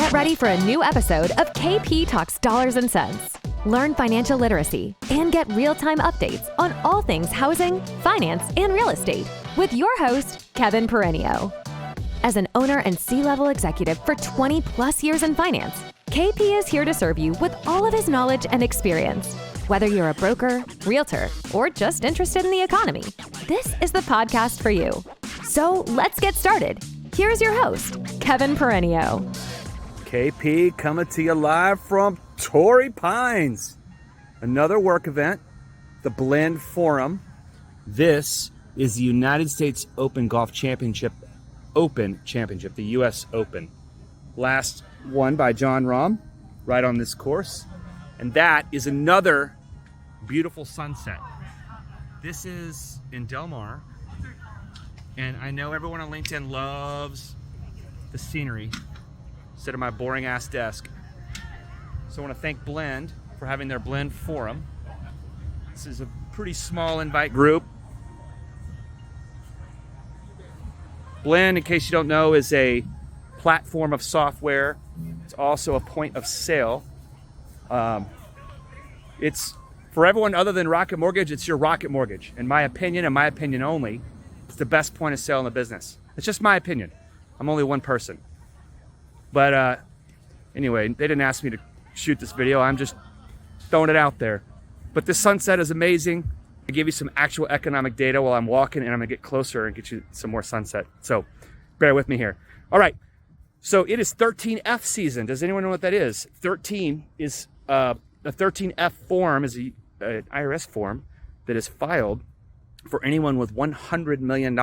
Get ready for a new episode of KP Talks Dollars and Cents. Learn financial literacy and get real-time updates on all things housing, finance, and real estate with your host, Kevin Perenio. As an owner and C-level executive for 20 plus years in finance, KP is here to serve you with all of his knowledge and experience. Whether you're a broker, realtor, or just interested in the economy, this is the podcast for you. So let's get started. Here's your host, Kevin Perenio. KP coming to you live from Torrey Pines. Another work event, the Blend Forum. This is the United States Open Golf Championship, the U.S. Open. Last won by John Rahm, right on this course. And that is another beautiful sunset. This is in Del Mar. And I know everyone on LinkedIn loves the scenery instead of my boring ass desk. So I want to thank Blend for having their Blend Forum. This is a pretty small invite group. Blend, in case you don't know, is a platform of software. It's also a point of sale. It's for everyone other than Rocket Mortgage, it's your Rocket Mortgage. In my opinion, and my opinion only, it's the best point of sale in the business. It's just my opinion. I'm only one person. But anyway, they didn't ask me to shoot this video. I'm just throwing it out there. But this sunset is amazing. I give you some actual economic data while I'm walking, and I'm gonna get closer and get you some more sunset. So bear with me here. All right, so it is 13F season. Does anyone know what that is? 13 is, a 13F form is an IRS form that is filed for anyone with $100 million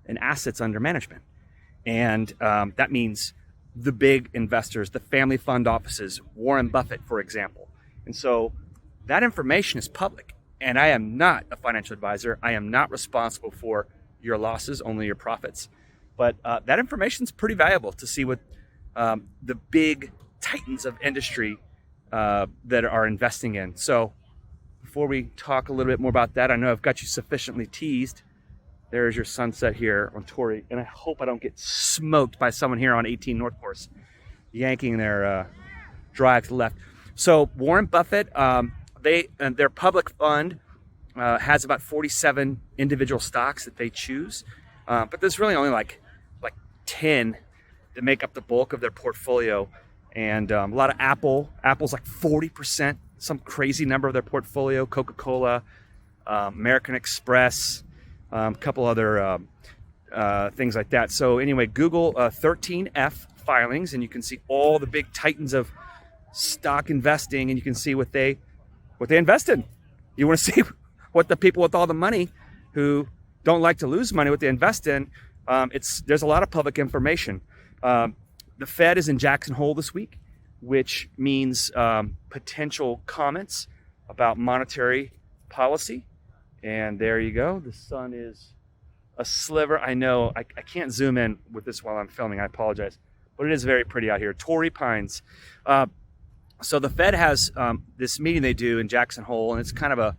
in assets under management. And that means the big investors, the family fund offices, Warren Buffett, for example. And so that information is public. And I am not a financial advisor. I am not responsible for your losses, only your profits. But that information is pretty valuable to see what the big titans of industry that are investing in. So before we talk a little bit more about that, I know I've got you sufficiently teased. There's your sunset here on Torrey. And I hope I don't get smoked by someone here on 18 North Course, yanking their drive to the left. So Warren Buffett, their public fund has about 47 individual stocks that they choose. But there's really only like 10 that make up the bulk of their portfolio. And a lot of Apple. Apple's like 40%, some crazy number of their portfolio. Coca-Cola, American Express, a couple other things like that. So anyway, Google 13F filings, and you can see all the big titans of stock investing, and you can see what they invest in. You want to see what the people with all the money who don't like to lose money, what they invest in. There's a lot of public information. The Fed is in Jackson Hole this week, which means potential comments about monetary policy. And there you go. The sun is a sliver. I know I can't zoom in with this while I'm filming. I apologize. But it is very pretty out here. Torrey Pines. So the Fed has this meeting they do in Jackson Hole, and it's kind of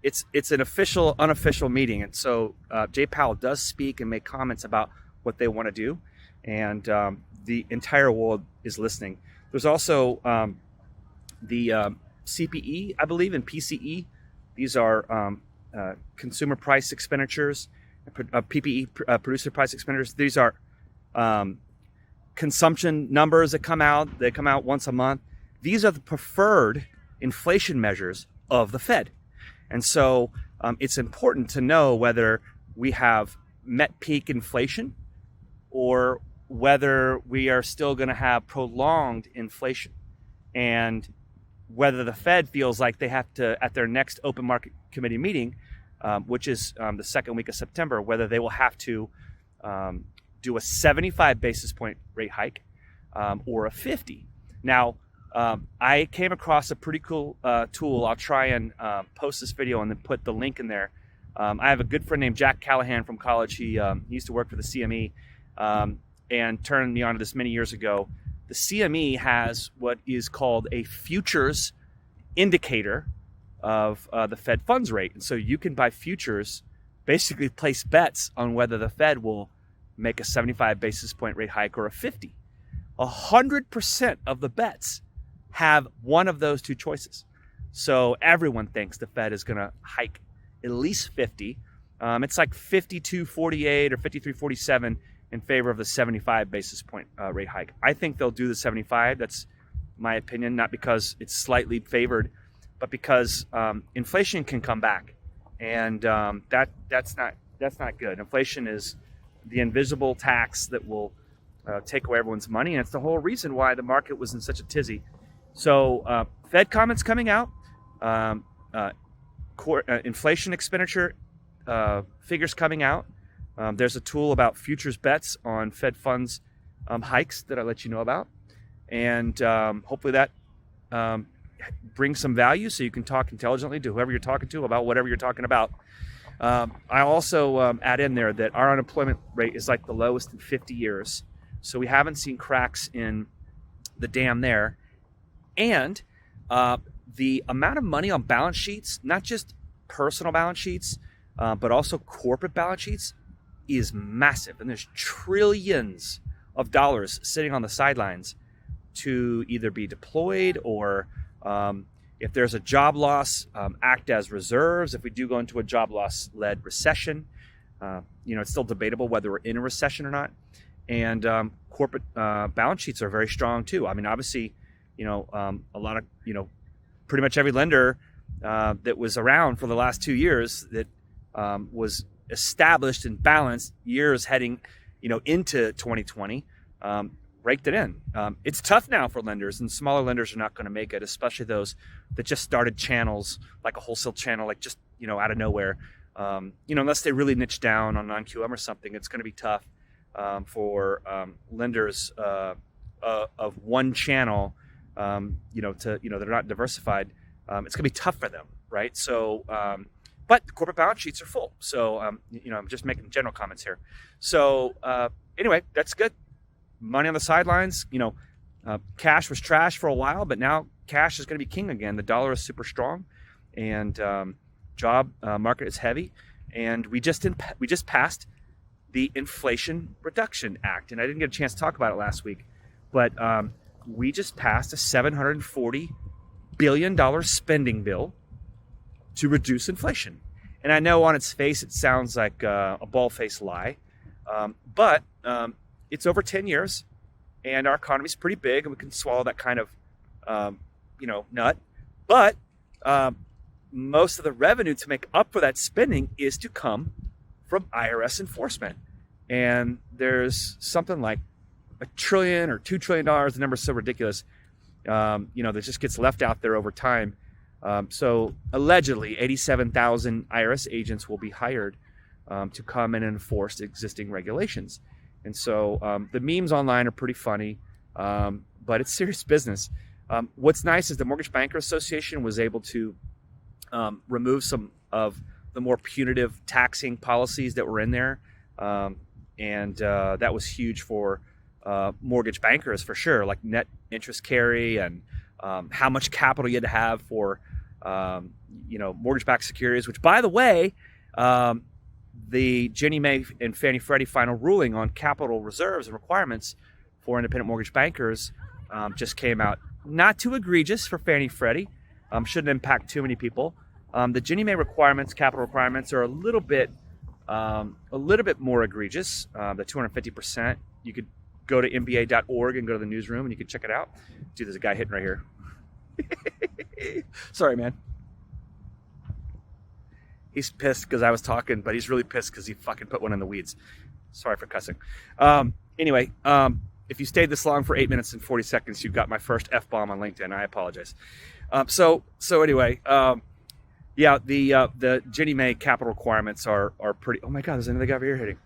it's an official, unofficial meeting. And so Jay Powell does speak and make comments about what they want to do. And the entire world is listening. There's also the CPE, I believe, and PCE. These are consumer price expenditures, PPE, producer price expenditures. These are consumption numbers that come out. They come out once a month. These are the preferred inflation measures of the Fed. And so it's important to know whether we have met peak inflation or whether we are still going to have prolonged inflation, and whether the Fed feels like they have to, at their next open market committee meeting, which is the second week of September, whether they will have to do a 75 basis point rate hike or a 50. Now, I came across a pretty cool tool. I'll try and post this video and then put the link in there. I have a good friend named Jack Callahan from college. He used to work for the CME and turned me on to this many years ago. The CME has what is called a futures indicator of the Fed funds rate. And so you can buy futures, basically place bets on whether the Fed will make a 75 basis point rate hike or a 50. 100% of the bets have one of those two choices. So everyone thinks the Fed is going to hike at least 50. It's like 52.48 or 53.47 in favor of the 75 basis point rate hike. I think they'll do the 75. That's my opinion, not because it's slightly favored, but because inflation can come back, and that's not good. Inflation is the invisible tax that will take away everyone's money, and it's the whole reason why the market was in such a tizzy. So Fed comments coming out, inflation expenditure figures coming out. There's a tool about futures bets on Fed funds hikes that I'll let you know about, and hopefully that brings some value so you can talk intelligently to whoever you're talking to about whatever you're talking about. I also add in there that our unemployment rate is like the lowest in 50 years. So we haven't seen cracks in the dam there. And the amount of money on balance sheets, not just personal balance sheets, but also corporate balance sheets, is massive. And there's trillions of dollars sitting on the sidelines to either be deployed or if there's a job loss, act as reserves. If we do go into a job loss-led recession, it's still debatable whether we're in a recession or not. And corporate balance sheets are very strong too. I mean, obviously, a lot of, pretty much every lender that was around for the last 2 years that was established and balanced years heading, into 2020, raked it in. It's tough now for lenders, and smaller lenders are not going to make it, especially those that just started channels, like a wholesale channel, like just, out of nowhere. Unless they really niche down on non-QM or something, it's going to be tough for lenders of one channel, they're not diversified. It's going to be tough for them, right? So, but the corporate balance sheets are full. So, I'm just making general comments here. So, anyway, that's good. Money on the sidelines. Cash was trash for a while, but now cash is going to be king again. The dollar is super strong, and job market is heavy. And we just passed the Inflation Reduction Act, and I didn't get a chance to talk about it last week, but we just passed a $740 billion spending bill to reduce inflation. And I know on its face it sounds like a bald-faced lie, but it's over 10 years, and our economy's pretty big, and we can swallow that kind of, nut. But most of the revenue to make up for that spending is to come from IRS enforcement. And there's something like $1 trillion or $2 trillion, the number's so ridiculous, that just gets left out there over time. So allegedly 87,000 IRS agents will be hired to come and enforce existing regulations. And so the memes online are pretty funny, but it's serious business. What's nice is the Mortgage Banker Association was able to remove some of the more punitive taxing policies that were in there. And that was huge for mortgage bankers for sure, like net interest carry and how much capital you had to have for, mortgage-backed securities, which, by the way, the Ginnie Mae and Fannie Freddie final ruling on capital reserves and requirements for independent mortgage bankers just came out. Not too egregious for Fannie Freddie. Shouldn't impact too many people. The Ginnie Mae requirements, capital requirements, are a little bit more egregious. The 250%. You could go to MBA.org and go to the newsroom and you can check it out. Dude, there's a guy hitting right here. Sorry, man. He's pissed because I was talking, but he's really pissed because he fucking put one in the weeds. Sorry for cussing. Anyway, if you stayed this long for 8 minutes and 40 seconds, you got my first F-bomb on LinkedIn. I apologize. So anyway, the Ginnie Mae capital requirements are pretty. Oh my God, there's another guy over here hitting.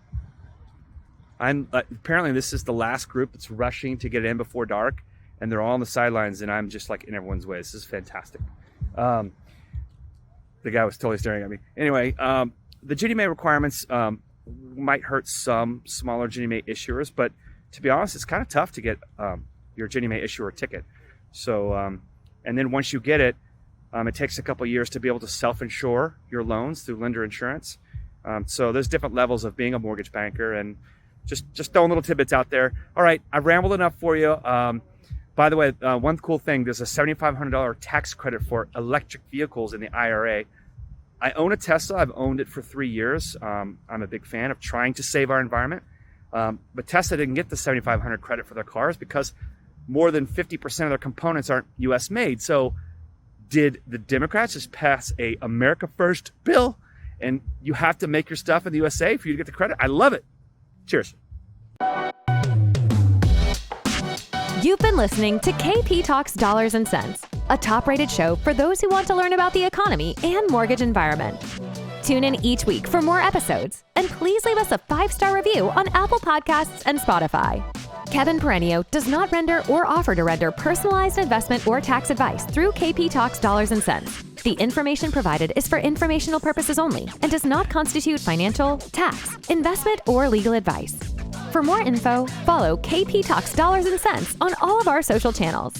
Apparently this is the last group that's rushing to get in before dark, and they're all on the sidelines, and I'm just like in everyone's way. This is fantastic. The guy was totally staring at me. Anyway, the Ginnie Mae requirements might hurt some smaller Ginnie Mae issuers, but to be honest, it's kind of tough to get your Ginnie Mae issuer ticket. So, and then once you get it, it takes a couple of years to be able to self-insure your loans through lender insurance. So there's different levels of being a mortgage banker, and Just throwing little tidbits out there. All right, I've rambled enough for you. By the way, one cool thing, there's a $7,500 tax credit for electric vehicles in the IRA. I own a Tesla. I've owned it for 3 years. I'm a big fan of trying to save our environment. But Tesla didn't get the $7,500 credit for their cars because more than 50% of their components aren't US made. So did the Democrats just pass a America First bill and you have to make your stuff in the USA for you to get the credit? I love it. Cheers. You've been listening to KP Talks Dollars and Cents, a top-rated show for those who want to learn about the economy and mortgage environment. Tune in each week for more episodes, and please leave us a 5-star review on Apple Podcasts and Spotify. Kevin Perenio does not render or offer to render personalized investment or tax advice through KP Talks Dollars and Cents. The information provided is for informational purposes only and does not constitute financial, tax, investment, or legal advice. For more info, follow KP Talks Dollars and Cents on all of our social channels.